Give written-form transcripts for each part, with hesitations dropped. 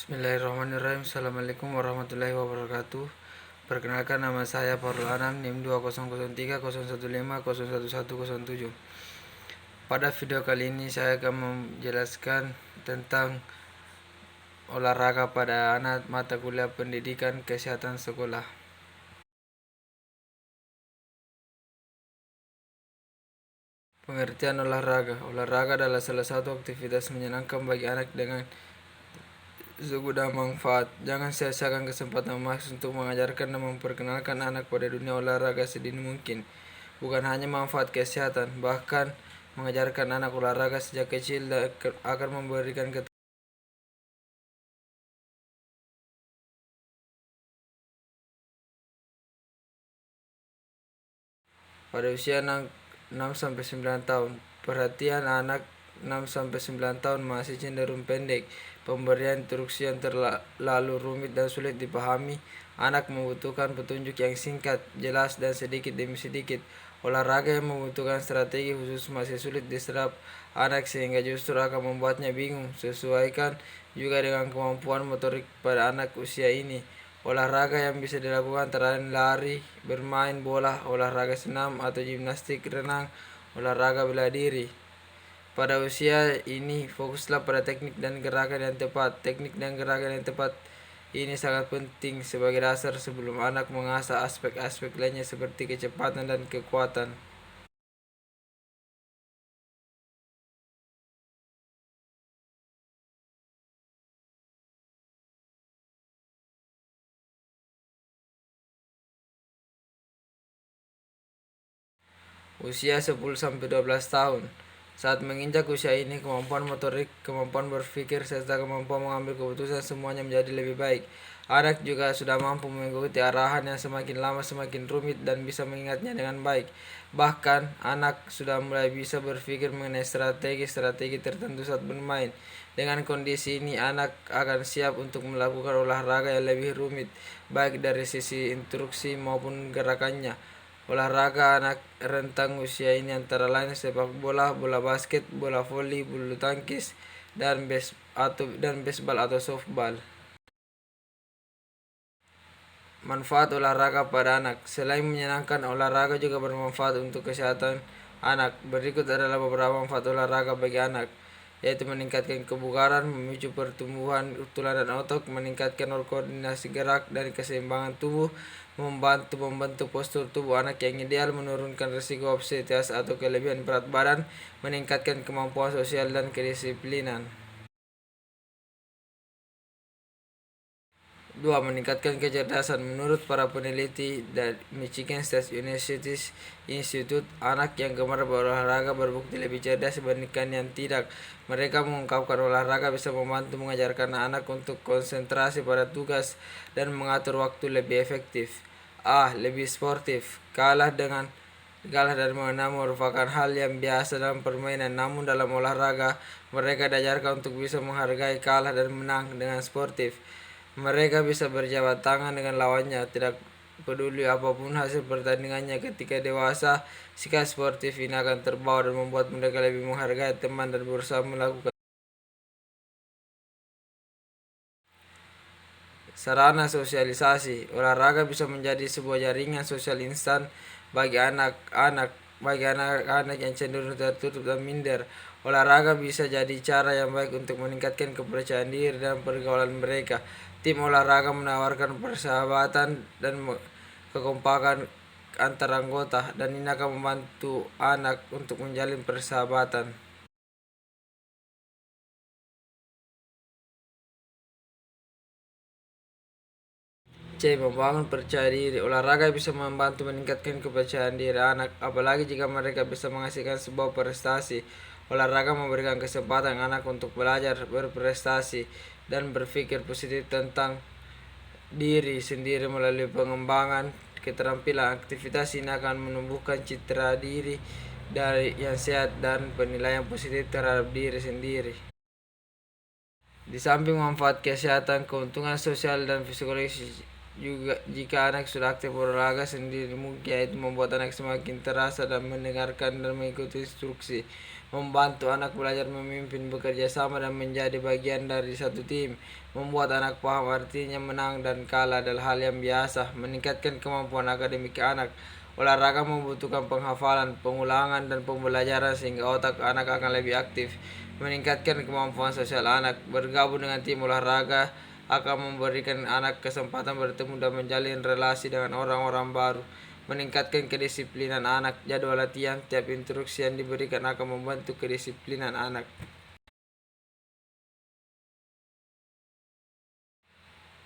Bismillahirrahmanirrahim. Assalamualaikum warahmatullahi wabarakatuh. Perkenalkan, nama saya Farul Anam, NIM 200301501107. Pada video kali ini saya akan menjelaskan tentang olahraga pada anak mata kuliah pendidikan kesehatan sekolah. Pengertian olahraga. Olahraga adalah salah satu aktivitas menyenangkan bagi anak dengan segudang manfaat. Jangan sia-siakan kesempatan emas untuk mengajarkan dan memperkenalkan anak pada dunia olahraga sedini mungkin. Bukan hanya manfaat kesehatan, bahkan mengajarkan anak olahraga sejak kecil akan memberikan pada usia 6-9 tahun. Perhatian, anak 6-9 tahun masih cenderung pendek. Pemberian instruksi yang terlalu rumit dan sulit dipahami. Anak membutuhkan petunjuk yang singkat, jelas, dan sedikit demi sedikit. Olahraga yang membutuhkan strategi khusus masih sulit diserap anak sehingga justru akan membuatnya bingung. Sesuaikan juga dengan kemampuan motorik pada anak usia ini. Olahraga yang bisa dilakukan antara lain lari, bermain bola, olahraga senam atau gimnastik, renang, olahraga bela diri. Pada usia ini fokuslah pada teknik dan gerakan yang tepat. Teknik dan gerakan yang tepat ini sangat penting sebagai dasar sebelum anak mengasah aspek-aspek lainnya seperti kecepatan dan kekuatan. Usia 10-12 tahun. Saat menginjak usia ini, kemampuan motorik, kemampuan berpikir, serta kemampuan mengambil keputusan semuanya menjadi lebih baik. Anak juga sudah mampu mengikuti arahan yang semakin lama semakin rumit dan bisa mengingatnya dengan baik. Bahkan, anak sudah mulai bisa berpikir mengenai strategi-strategi tertentu saat bermain. Dengan kondisi ini, anak akan siap untuk melakukan olahraga yang lebih rumit, baik dari sisi instruksi maupun gerakannya. Olahraga anak rentang usia ini antara lain sepak bola, bola basket, bola voli, bulu tangkis, dan baseball atau softball. Manfaat olahraga pada anak. Selain menyenangkan, olahraga juga bermanfaat untuk kesehatan anak. Berikut adalah beberapa manfaat olahraga bagi anak, yaitu meningkatkan kebugaran, memicu pertumbuhan tulang dan otot, meningkatkan koordinasi gerak dan keseimbangan tubuh, membentuk postur tubuh anak yang ideal, menurunkan risiko obesitas atau kelebihan berat badan, meningkatkan kemampuan sosial dan kedisiplinan. 2. Meningkatkan kecerdasan. Menurut para peneliti dari Michigan State University Institute, anak yang gemar berolahraga berbukti lebih cerdas dibandingkan yang tidak. Mereka mengungkapkan olahraga bisa membantu mengajarkan anak untuk konsentrasi pada tugas dan mengatur waktu lebih efektif. Lebih sportif. Kalah dan menang merupakan hal yang biasa dalam permainan, namun dalam olahraga mereka diajarkan untuk bisa menghargai kalah dan menang dengan sportif. Mereka bisa berjabat tangan dengan lawannya, tidak peduli apapun hasil pertandingannya. Ketika dewasa, sikap sportif ini akan terbawa dan membuat mereka lebih menghargai teman dan berusaha melakukan sarana sosialisasi. Olahraga bisa menjadi sebuah jaringan sosial instan bagi anak-anak yang cenderung tertutup dan minder. Olahraga bisa jadi cara yang baik untuk meningkatkan kepercayaan diri dan pergaulan mereka. Tim olahraga menawarkan persahabatan dan kekompakan antar anggota, dan ini akan membantu anak untuk menjalin persahabatan. Membangun percaya diri. Olahraga bisa membantu meningkatkan kepercayaan diri anak, apalagi jika mereka bisa menghasilkan sebuah prestasi. Olahraga memberikan kesempatan anak untuk belajar, berprestasi, dan berpikir positif tentang diri sendiri melalui pengembangan keterampilan. Aktivitas ini akan menumbuhkan citra diri yang sehat dan penilaian positif terhadap diri sendiri. Di samping manfaat kesehatan, keuntungan sosial dan psikologis juga jika anak sudah aktif berolahraga sendiri, mungkin yaitu membuat anak semakin terasa dan mendengarkan dan mengikuti instruksi. membantu anak belajar memimpin, bekerja sama, dan menjadi bagian dari satu tim, membuat anak paham artinya menang dan kalah adalah hal yang biasa, meningkatkan kemampuan akademik anak. Olahraga membutuhkan penghafalan, pengulangan, dan pembelajaran sehingga otak anak akan lebih aktif, meningkatkan kemampuan sosial anak. Bergabung dengan tim olahraga akan memberikan anak kesempatan bertemu dan menjalin relasi dengan orang-orang baru, meningkatkan kedisiplinan anak. Jadwal latihan tiap instruksi yang diberikan akan membantu kedisiplinan anak.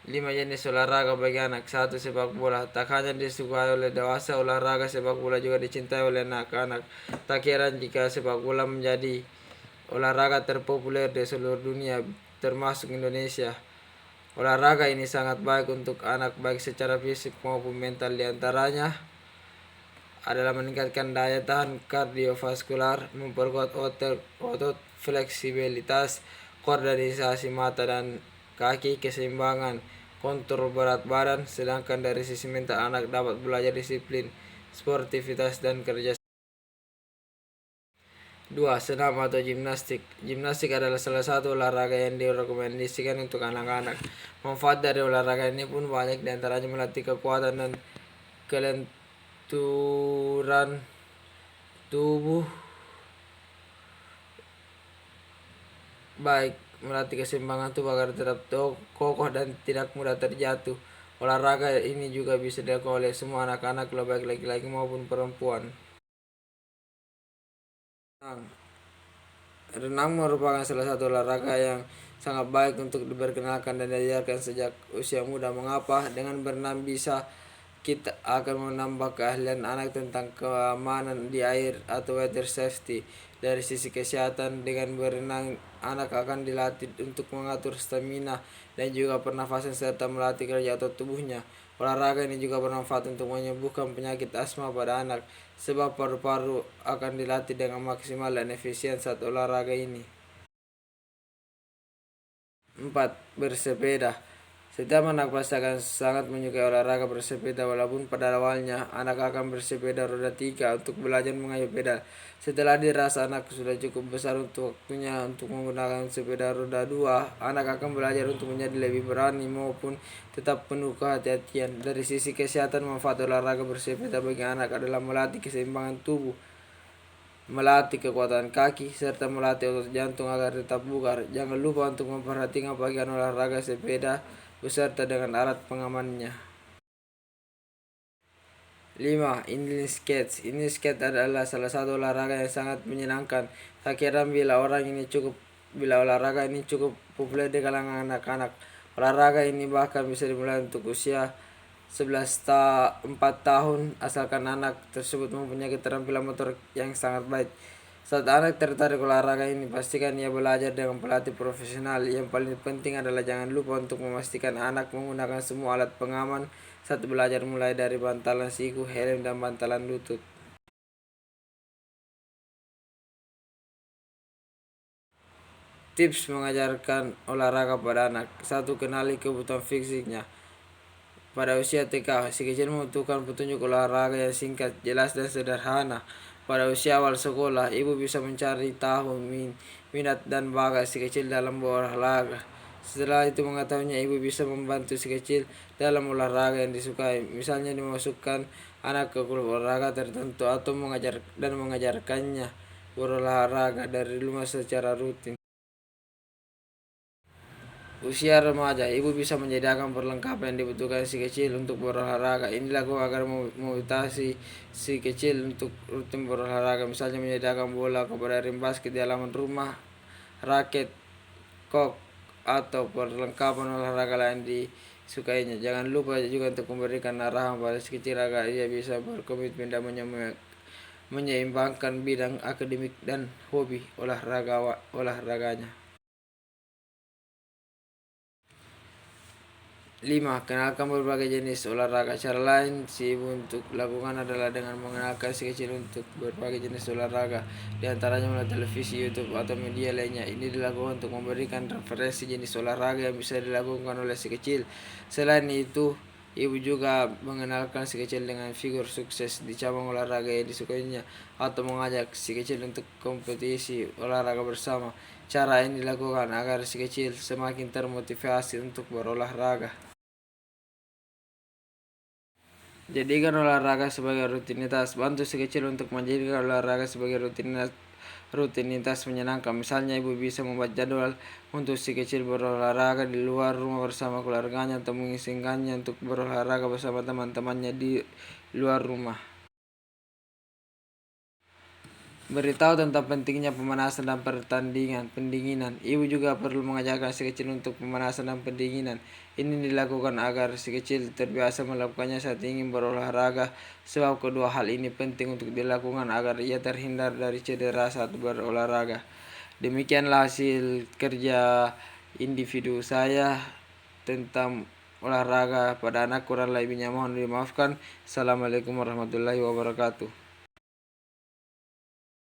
5 jenis olahraga bagi anak. 1. Sepak bola. Tak hanya disukai oleh dewasa, olahraga sepak bola juga dicintai oleh anak-anak. Tak heran jika sepak bola menjadi olahraga terpopuler di seluruh dunia, termasuk Indonesia. Olahraga ini sangat baik untuk anak baik secara fisik maupun mental. Di antaranya adalah meningkatkan daya tahan kardiovaskular, memperkuat otot, fleksibilitas, koordinasi mata dan kaki, keseimbangan, kontrol berat badan. Sedangkan dari sisi mental, anak dapat belajar disiplin, sportivitas, dan kerja. 2. Senam atau gimnastik. Gimnastik adalah salah satu olahraga yang direkomendasikan untuk anak-anak. Manfaat dari olahraga ini pun banyak, diantaranya melatih kekuatan dan kelenturan tubuh, baik melatih keseimbangan tubuh agar tetap kokoh dan tidak mudah terjatuh. Olahraga ini juga bisa dilakukan oleh semua anak-anak, baik laki-laki maupun perempuan. Renang merupakan salah satu olahraga yang sangat baik untuk diperkenalkan dan diajarkan sejak usia muda. Mengapa? Dengan berenang bisa kita akan menambah keahlian anak tentang keamanan di air atau water safety. Dari sisi kesehatan, dengan berenang anak akan dilatih untuk mengatur stamina dan juga pernafasan serta melatih kerja otot tubuhnya. Olahraga ini juga bermanfaat untuk menyembuhkan penyakit asma pada anak, sebab paru-paru akan dilatih dengan maksimal dan efisien saat olahraga ini. 4. Bersepeda. Setiap anak pasti akan sangat menyukai olahraga bersepeda, walaupun pada awalnya anak akan bersepeda roda 3 untuk belajar mengayuh pedal. Setelah dirasa anak sudah cukup besar untuk waktunya untuk menggunakan sepeda roda 2, anak akan belajar untuk menjadi lebih berani maupun tetap penuh kehati-hatian. Dari sisi kesehatan, manfaat olahraga bersepeda bagi anak adalah melatih keseimbangan tubuh, melatih kekuatan kaki, serta melatih otot jantung agar tetap bugar. Jangan lupa untuk memperhatikan bagian olahraga sepeda beserta dengan alat pengamannya. 5. Inline skate. Inline skate adalah salah satu olahraga yang sangat menyenangkan. Tak kira bila olahraga ini cukup populer di kalangan anak-anak. Olahraga ini bahkan bisa dimulai untuk usia 4 tahun, asalkan anak tersebut mempunyai keterampilan motor yang sangat baik. Saat anak tertarik olahraga ini, pastikan ia belajar dengan pelatih profesional. Yang paling penting adalah jangan lupa untuk memastikan anak menggunakan semua alat pengaman saat belajar, mulai dari bantalan siku, helm, dan bantalan lutut. Tips mengajarkan olahraga pada anak. 1. Kenali kebutuhan fisiknya. Pada usia TK, si kecil membutuhkan petunjuk olahraga yang singkat, jelas, dan sederhana. Pada usia awal sekolah, ibu bisa mencari tahu minat dan bakat si kecil dalam berolahraga. Setelah itu mengetahuinya, ibu bisa membantu si kecil dalam olahraga yang disukai. Misalnya memasukkan anak ke klub olahraga tertentu atau mengajarkannya berolahraga dari rumah secara rutin. Usia remaja, ibu bisa menyediakan perlengkapan yang dibutuhkan si kecil untuk berolahraga. Ini dilakukan agar memotivasi si kecil untuk rutin berolahraga, misalnya menyediakan bola kepada ring basket di halaman rumah, raket, kok, atau perlengkapan olahraga lain disukainya. Jangan lupa juga untuk memberikan arahan pada si kecil agar ia bisa berkomitmen dan menyeimbangkan bidang akademik dan hobi olahraganya. 5. Kenalkan berbagai jenis olahraga. Cara lain si ibu untuk lakukan adalah dengan mengenalkan si kecil untuk berbagai jenis olahraga, di antaranya melalui televisi, YouTube, atau media lainnya. Ini dilakukan untuk memberikan referensi jenis olahraga yang bisa dilakukan oleh si kecil. Selain itu, Ibu juga mengenalkan si kecil dengan figur sukses di cabang olahraga yang disukainya atau mengajak si kecil untuk kompetisi olahraga bersama. Cara ini dilakukan agar si kecil semakin termotivasi untuk berolahraga. Jadikan olahraga sebagai rutinitas. Bantu si kecil untuk menjadikan olahraga sebagai rutinitas menyenangkan. Misalnya ibu bisa membuat jadwal untuk si kecil berolahraga di luar rumah bersama keluarganya atau mengizinkannya untuk berolahraga bersama teman-temannya di luar rumah. Beritahu tentang pentingnya pemanasan dan pendinginan. Ibu juga perlu mengajarkan si kecil untuk pemanasan dan pendinginan. Ini dilakukan agar si kecil terbiasa melakukannya saat ingin berolahraga, sebab kedua hal ini penting untuk dilakukan agar ia terhindar dari cedera saat berolahraga. Demikianlah hasil kerja individu saya tentang olahraga pada anak. Kurang lebihnya mohon dimaafkan. Assalamualaikum warahmatullahi wabarakatuh.